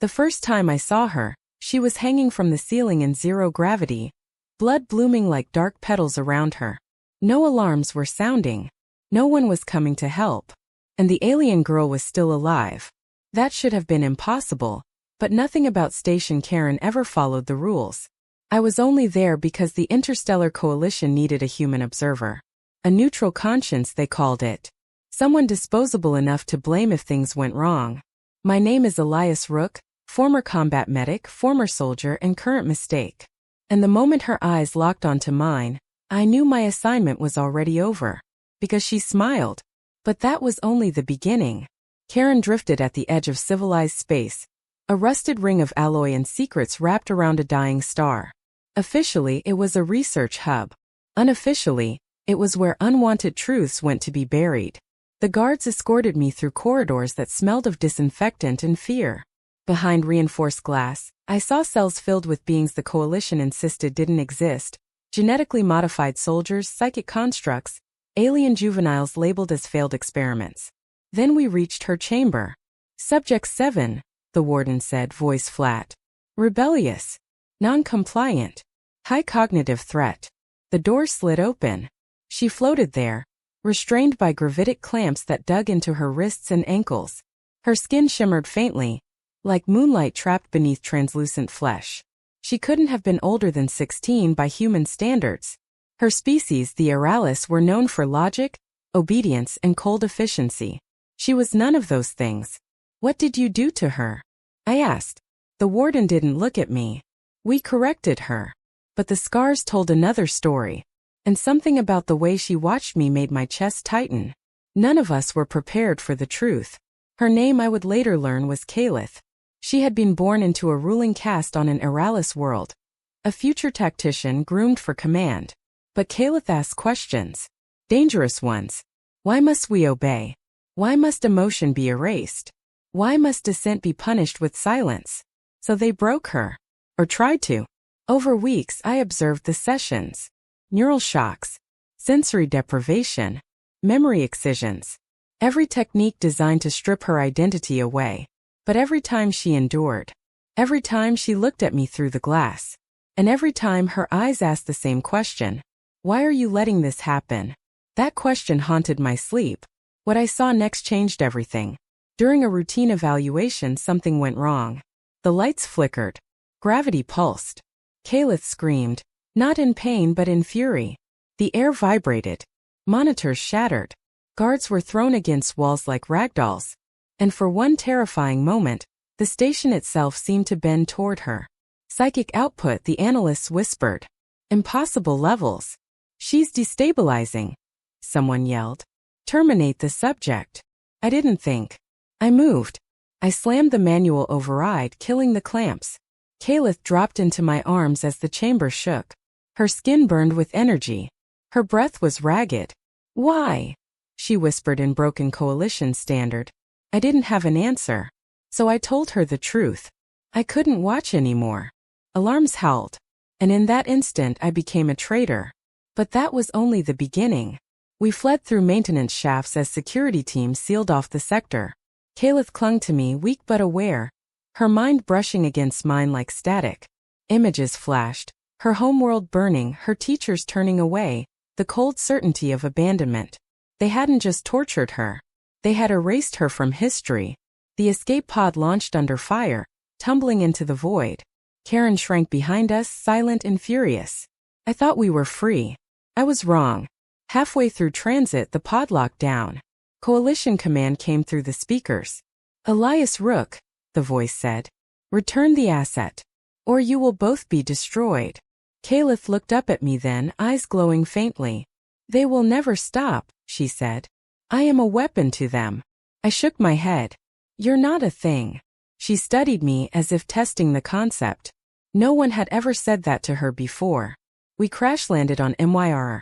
The first time I saw her, she was hanging from the ceiling in zero gravity, blood blooming like dark petals around her. No alarms were sounding. No one was coming to help. And the alien girl was still alive. That should have been impossible, but nothing about Station Karen ever followed the rules. I was only there because the Interstellar Coalition needed a human observer. A neutral conscience, they called it. Someone disposable enough to blame if things went wrong. My name is Elias Rook, former combat medic, former soldier, and current mistake. And the moment her eyes locked onto mine, I knew my assignment was already over. Because she smiled. But that was only the beginning. Karen drifted at the edge of civilized space, a rusted ring of alloy and secrets wrapped around a dying star. Officially, it was a research hub. Unofficially, it was where unwanted truths went to be buried. The guards escorted me through corridors that smelled of disinfectant and fear. Behind reinforced glass, I saw cells filled with beings the Coalition insisted didn't exist, genetically modified soldiers, psychic constructs, alien juveniles labeled as failed experiments. Then we reached her chamber. Subject 7, the warden said, voice flat. Rebellious. Non-compliant. High cognitive threat. The door slid open. She floated there, restrained by gravitic clamps that dug into her wrists and ankles. Her skin shimmered faintly, like moonlight trapped beneath translucent flesh. She couldn't have been older than 16 by human standards. Her species, the Aralis, were known for logic, obedience, and cold efficiency. She was none of those things. What did you do to her? I asked. The warden didn't look at me. We corrected her. But the scars told another story. And something about the way she watched me made my chest tighten. None of us were prepared for the truth. Her name, I would later learn, was Kaelith. She had been born into a ruling caste on an Aralis world. A future tactician groomed for command. But Kaelith asked questions. Dangerous ones. Why must we obey? Why must emotion be erased? Why must dissent be punished with silence? So they broke her. Or tried to. Over weeks I observed the sessions. Neural shocks. Sensory deprivation. Memory excisions. Every technique designed to strip her identity away. But every time she endured. Every time she looked at me through the glass. And every time her eyes asked the same question. Why are you letting this happen? That question haunted my sleep. What I saw next changed everything. During a routine evaluation, something went wrong. The lights flickered. Gravity pulsed. Kaelith screamed, not in pain but in fury. The air vibrated. Monitors shattered. Guards were thrown against walls like ragdolls. And for one terrifying moment, the station itself seemed to bend toward her. Psychic output, the analysts whispered. Impossible levels. She's destabilizing. Someone yelled. Terminate the subject. I didn't think. I moved. I slammed the manual override, killing the clamps. Kaelith dropped into my arms as the chamber shook. Her skin burned with energy. Her breath was ragged. Why? She whispered in broken Coalition standard. I didn't have an answer. So I told her the truth. I couldn't watch anymore. Alarms howled. And in that instant I became a traitor. But that was only the beginning. We fled through maintenance shafts as security teams sealed off the sector. Kaelith clung to me, weak but aware, her mind brushing against mine like static. Images flashed, her homeworld burning, her teachers turning away, the cold certainty of abandonment. They hadn't just tortured her. They had erased her from history. The escape pod launched under fire, tumbling into the void. Karen shrank behind us, silent and furious. I thought we were free. I was wrong. Halfway through transit, the pod locked down. Coalition command came through the speakers. Elias Rook, the voice said. Return the asset. Or you will both be destroyed. Kaelith looked up at me then, eyes glowing faintly. They will never stop, she said. I am a weapon to them. I shook my head. You're not a thing. She studied me as if testing the concept. No one had ever said that to her before. We crash-landed on MYR.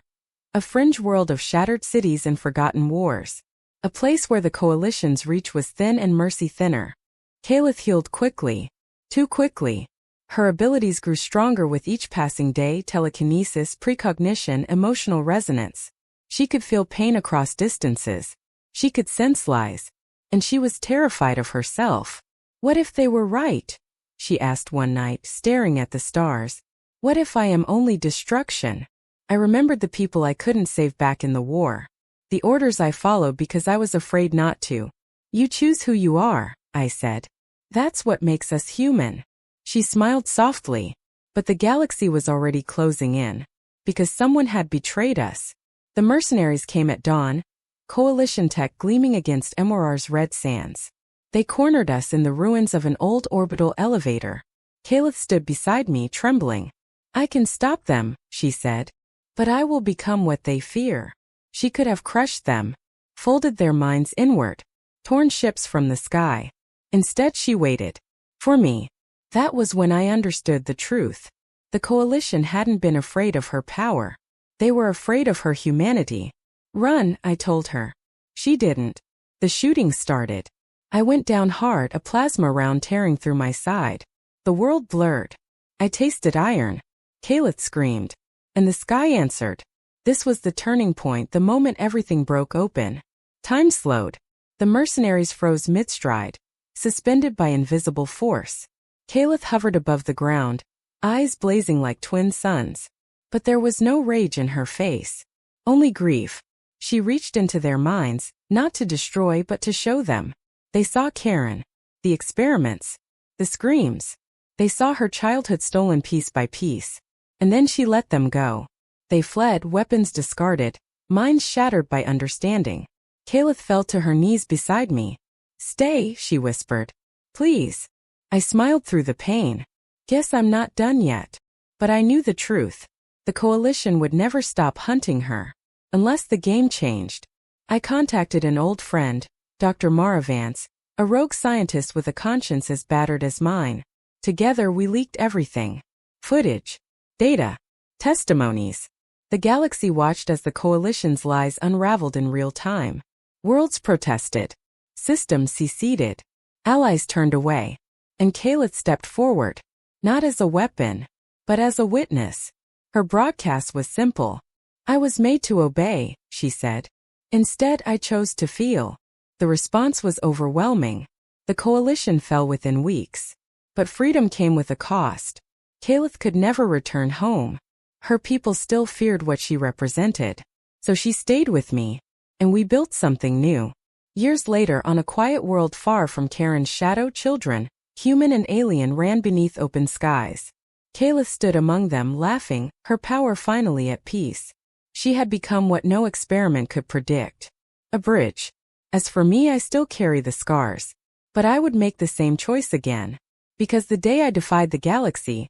A fringe world of shattered cities and forgotten wars. A place where the Coalition's reach was thin and mercy thinner. Kaelith healed quickly. Too quickly. Her abilities grew stronger with each passing day: telekinesis, precognition, emotional resonance. She could feel pain across distances. She could sense lies. And she was terrified of herself. What if they were right? She asked one night, staring at the stars. What if I am only destruction? I remembered the people I couldn't save back in the war. The orders I followed because I was afraid not to. You choose who you are, I said. That's what makes us human. She smiled softly, but the galaxy was already closing in. Because someone had betrayed us. The mercenaries came at dawn, coalition tech gleaming against Emorar's red sands. They cornered us in the ruins of an old orbital elevator. Kaelith stood beside me, trembling. I can stop them, she said. But I will become what they fear. She could have crushed them, folded their minds inward, torn ships from the sky. Instead she waited. For me. That was when I understood the truth. The coalition hadn't been afraid of her power. They were afraid of her humanity. Run, I told her. She didn't. The shooting started. I went down hard, a plasma round tearing through my side. The world blurred. I tasted iron. Kaelith screamed. And the sky answered. This was the turning point, the moment everything broke open. Time slowed. The mercenaries froze mid-stride, suspended by invisible force. Kaelith hovered above the ground, eyes blazing like twin suns. But there was no rage in her face. Only grief. She reached into their minds, not to destroy but to show them. They saw Karen. The experiments. The screams. They saw her childhood stolen piece by piece. And then she let them go. They fled, weapons discarded, minds shattered by understanding. Kaelith fell to her knees beside me. Stay, she whispered. Please. I smiled through the pain. Guess I'm not done yet. But I knew the truth. The coalition would never stop hunting her. Unless the game changed. I contacted an old friend, Dr. Maravance, a rogue scientist with a conscience as battered as mine. Together we leaked everything. Footage. Data. Testimonies. The galaxy watched as the coalition's lies unraveled in real time. Worlds protested. Systems seceded. Allies turned away. And Kaelith stepped forward. Not as a weapon, but as a witness. Her broadcast was simple. I was made to obey, she said. Instead, I chose to feel. The response was overwhelming. The coalition fell within weeks. But freedom came with a cost. Kaelith could never return home. Her people still feared what she represented. So she stayed with me. And we built something new. Years later, on a quiet world far from Karen's shadow, children, human and alien, ran beneath open skies. Kaelith stood among them, laughing, her power finally at peace. She had become what no experiment could predict. A bridge. As for me, I still carry the scars. But I would make the same choice again. Because the day I defied the galaxy,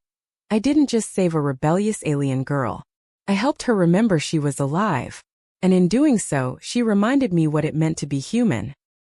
I didn't just save a rebellious alien girl. I helped her remember she was alive. And in doing so, she reminded me what it meant to be human.